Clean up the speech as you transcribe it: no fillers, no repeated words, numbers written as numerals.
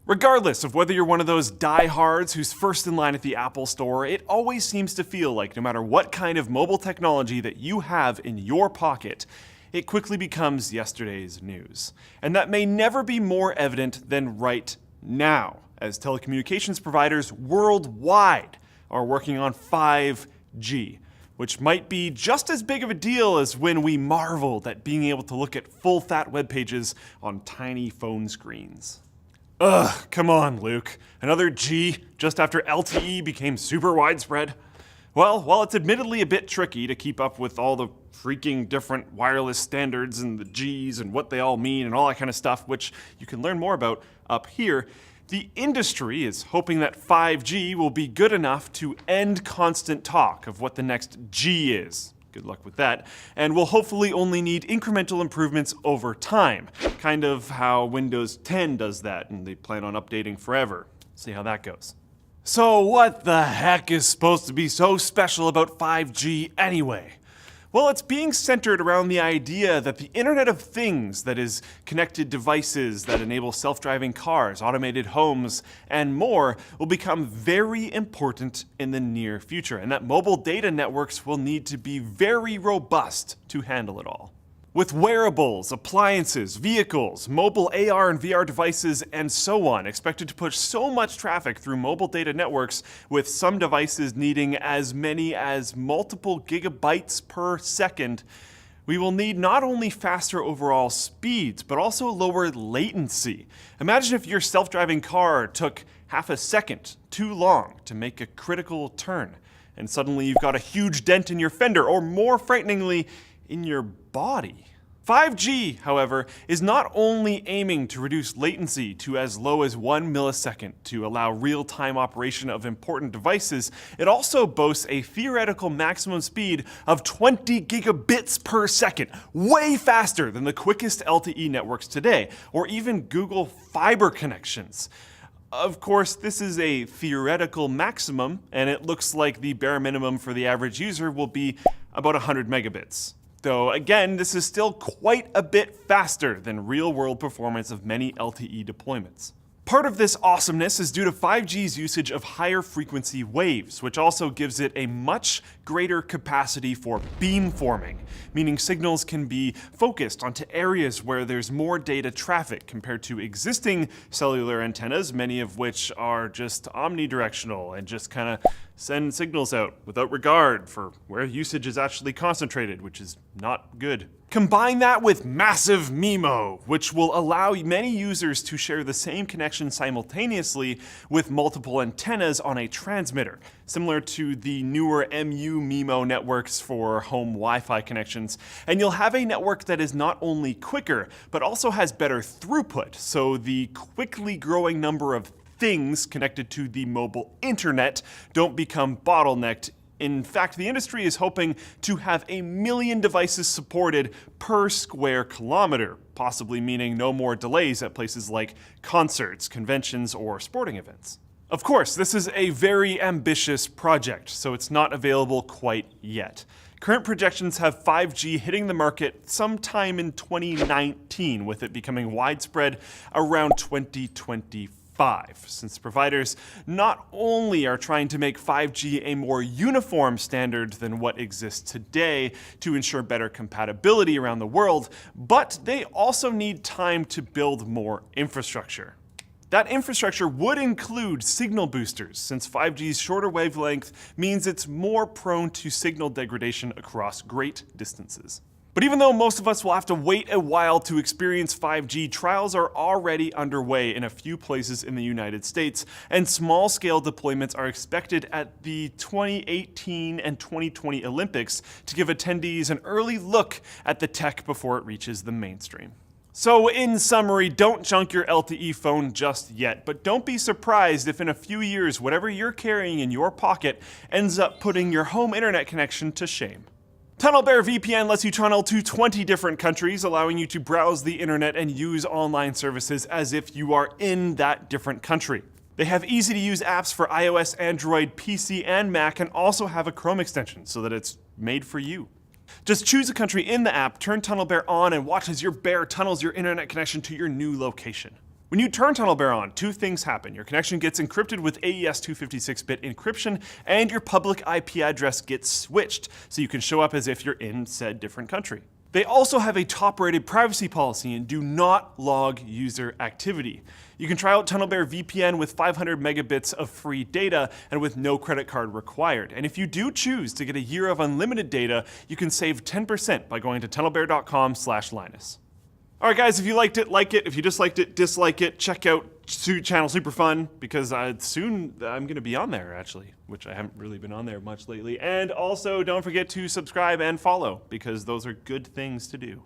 Regardless of whether you're one of those diehards who's first in line at the Apple Store, it always seems to feel like no matter what kind of mobile technology that you have in your pocket, it quickly becomes yesterday's news. And that may never be more evident than right now, as telecommunications providers worldwide are working on 5G, which might be just as big of a deal as when we marveled at being able to look at full-fat web pages on tiny phone screens. Ugh, come on, Luke. Another G just after LTE became super widespread? Well, while it's admittedly a bit tricky to keep up with all the freaking different wireless standards and the Gs and what they all mean and all that kind of stuff, which you can learn more about up here, the industry is hoping that 5G will be good enough to end constant talk of what the next G is. Good luck with that. And will hopefully only need incremental improvements over time. Kind of how Windows 10 does that, and they plan on updating forever. See how that goes. So what the heck is supposed to be so special about 5G anyway? Well, it's being centered around the idea that the Internet of Things, that is, connected devices that enable self-driving cars, automated homes, and more, will become very important in the near future, and that mobile data networks will need to be very robust to handle it all. With wearables, appliances, vehicles, mobile AR and VR devices, and so on, expected to push so much traffic through mobile data networks, with some devices needing as many as multiple gigabytes per second, we will need not only faster overall speeds, but also lower latency. Imagine if your self-driving car took half a second too long to make a critical turn, and suddenly you've got a huge dent in your fender, or more frighteningly, in your body. 5G, however, is not only aiming to reduce latency to as low as 1 millisecond to allow real-time operation of important devices, it also boasts a theoretical maximum speed of 20 gigabits per second, way faster than the quickest LTE networks today, or even Google Fiber connections. Of course, this is a theoretical maximum, and it looks like the bare minimum for the average user will be about 100 megabits. Though again, this is still quite a bit faster than real-world performance of many LTE deployments. Part of this awesomeness is due to 5G's usage of higher frequency waves, which also gives it a much greater capacity for beamforming, meaning signals can be focused onto areas where there's more data traffic compared to existing cellular antennas, many of which are just omnidirectional and just kind of send signals out without regard for where usage is actually concentrated, which is not good. Combine that with massive MIMO, which will allow many users to share the same connection simultaneously with multiple antennas on a transmitter, similar to the newer MU-MIMO networks for home Wi-Fi connections. And you'll have a network that is not only quicker, but also has better throughput, so the quickly growing number of things connected to the mobile internet don't become bottlenecked. In fact, the industry is hoping to have 1 million devices supported per square kilometer, possibly meaning no more delays at places like concerts, conventions, or sporting events. Of course, this is a very ambitious project, so it's not available quite yet. Current projections have 5G hitting the market sometime in 2019, with it becoming widespread around 2025. Since providers not only are trying to make 5G a more uniform standard than what exists today to ensure better compatibility around the world, but they also need time to build more infrastructure. That infrastructure would include signal boosters, since 5G's shorter wavelength means it's more prone to signal degradation across great distances. But even though most of us will have to wait a while to experience 5G, trials are already underway in a few places in the United States, and small-scale deployments are expected at the 2018 and 2020 Olympics to give attendees an early look at the tech before it reaches the mainstream. So in summary, don't junk your LTE phone just yet, but don't be surprised if in a few years whatever you're carrying in your pocket ends up putting your home internet connection to shame. TunnelBear VPN lets you tunnel to 20 different countries, allowing you to browse the internet and use online services as if you are in that different country. They have easy-to-use apps for iOS, Android, PC, and Mac, and also have a Chrome extension so that it's made for you. Just choose a country in the app, turn TunnelBear on, and watch as your bear tunnels your internet connection to your new location. When When you turn TunnelBear on, two things happen. Your connection gets encrypted with AES 256-bit encryption, and your public IP address gets switched, so you can show up as if you're in said different country. They also have a top-rated privacy policy and do not log user activity. You can try out TunnelBear VPN with 500 megabits of free data and with no credit card required. And if you do choose to get a year of unlimited data, you can save 10% by going to tunnelbear.com/Linus. All right, guys, if you liked it, like it. If you disliked it, dislike it. Check out channel Super Fun, because soon I'm going to be on there, actually, which I haven't really been on there much lately. And also, don't forget to subscribe and follow, because those are good things to do.